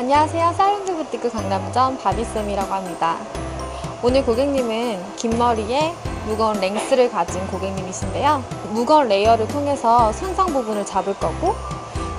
안녕하세요. 사운드 부티크 강남점 바비쌤이라고 합니다. 오늘 고객님은 긴 머리에 무거운 랭스를 가진 고객님이신데요. 무거운 레이어를 통해서 손상 부분을 잡을 거고,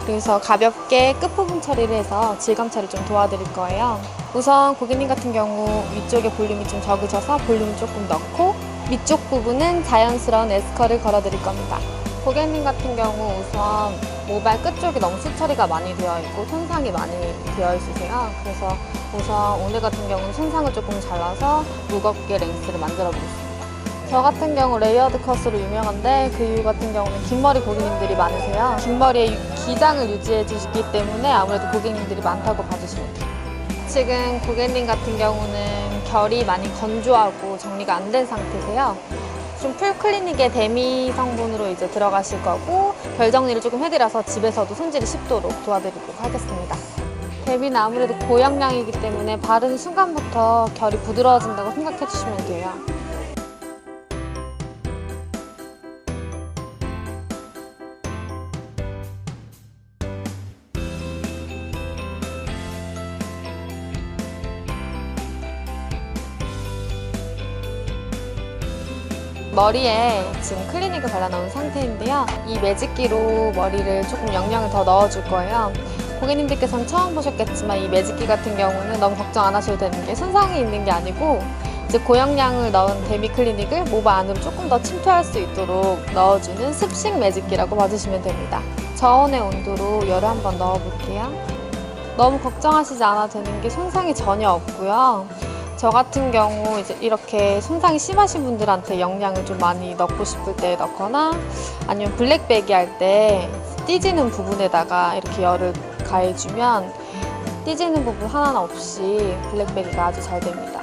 그래서 가볍게 끝부분 처리를 해서 질감 처리 좀 도와드릴 거예요. 우선 고객님 같은 경우 위쪽에 볼륨이 좀 적으셔서 볼륨을 조금 넣고, 밑쪽 부분은 자연스러운 에스컬을 걸어드릴 겁니다. 고객님 같은 경우 우선 모발 끝쪽이 너무 수처리가 많이 되어 있고 손상이 많이 되어 있으세요. 그래서 우선 오늘 같은 경우는 손상을 조금 잘라서 무겁게 랭스를 만들어 보겠습니다. 저 같은 경우 레이어드 컷으로 유명한데, 그 이유 같은 경우는 긴 머리 고객님들이 많으세요. 긴 머리에 기장을 유지해 주시기 때문에 아무래도 고객님들이 많다고 봐주시면 돼요. 지금 고객님 같은 경우는 결이 많이 건조하고 정리가 안 된 상태세요. 좀 풀클리닉의 데미 성분으로 이제 들어가실 거고, 결 정리를 조금 해드려서 집에서도 손질이 쉽도록 도와드리도록 하겠습니다. 데미는 아무래도 고영양이기 때문에 바르는 순간부터 결이 부드러워진다고 생각해 주시면 돼요. 머리에 지금 클리닉을 발라놓은 상태인데요. 이 매직기로 머리를 조금 영양을 더 넣어줄 거예요. 고객님들께서는 처음 보셨겠지만 이 매직기 같은 경우는 너무 걱정 안 하셔도 되는 게, 손상이 있는 게 아니고 이제 고영양을 넣은 데미 클리닉을 모발 안으로 조금 더 침투할 수 있도록 넣어주는 습식 매직기라고 봐주시면 됩니다. 저온의 온도로 열을 한번 넣어볼게요. 너무 걱정하시지 않아도 되는 게 손상이 전혀 없고요. 저 같은 경우 이제 이렇게 손상이 심하신 분들한테 영양을 좀 많이 넣고 싶을 때 넣거나, 아니면 블랙배기 할 때 띠지는 부분에다가 이렇게 열을 가해주면 띠지는 부분 하나 없이 블랙배기가 아주 잘 됩니다.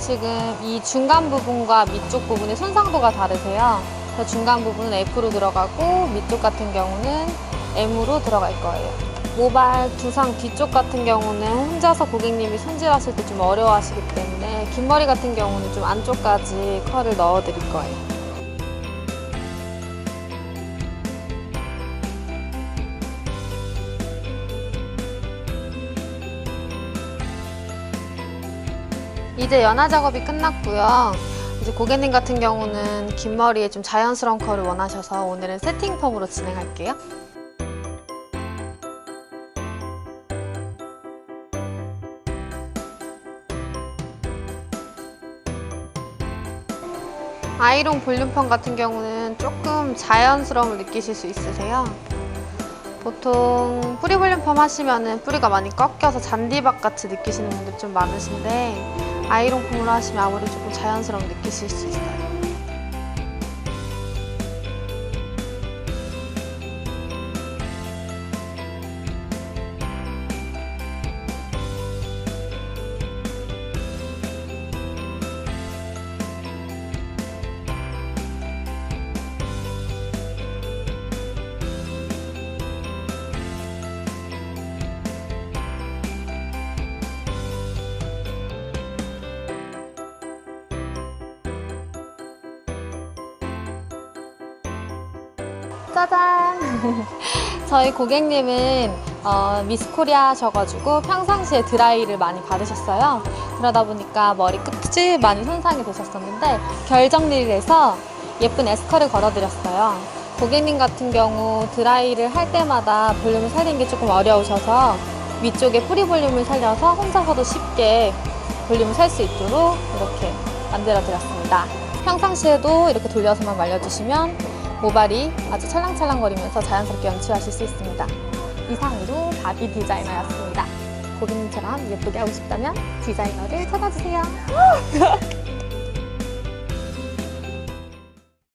지금 이 중간 부분과 밑쪽 부분의 손상도가 다르세요. 그래서 중간 부분은 F로 들어가고 밑쪽 같은 경우는 M으로 들어갈 거예요. 모발 두상 뒤쪽 같은 경우는 혼자서 고객님이 손질하실 때 좀 어려워하시기 때문에 긴 머리 같은 경우는 좀 안쪽까지 컬을 넣어 드릴 거예요. 이제 연화 작업이 끝났고요. 이제 고객님 같은 경우는 긴 머리에 좀 자연스러운 컬을 원하셔서 오늘은 세팅 펌으로 진행할게요. 아이롱 볼륨펌 같은 경우는 조금 자연스러움을 느끼실 수 있으세요. 보통 뿌리 볼륨펌 하시면은 뿌리가 많이 꺾여서 잔디밭 같이 느끼시는 분들 좀 많으신데, 아이롱 펌으로 하시면 아무래도 조금 자연스러움 느끼실 수 있어요. 짜잔! 저희 고객님은 미스 코리아 하셔가지고 평상시에 드라이를 많이 받으셨어요. 그러다 보니까 머리 끝이 많이 손상이 되셨었는데, 결 정리를 해서 예쁜 에스컬을 걸어드렸어요. 고객님 같은 경우 드라이를 할 때마다 볼륨을 살리는 게 조금 어려우셔서 위쪽에 뿌리 볼륨을 살려서 혼자서도 쉽게 볼륨을 살 수 있도록 이렇게 만들어 드렸습니다. 평상시에도 이렇게 돌려서만 말려주시면 모발이 아주 찰랑찰랑거리면서 자연스럽게 연출하실 수 있습니다. 이상으로 바비 디자이너였습니다. 고객님처럼 예쁘게 하고 싶다면 디자이너를 찾아주세요.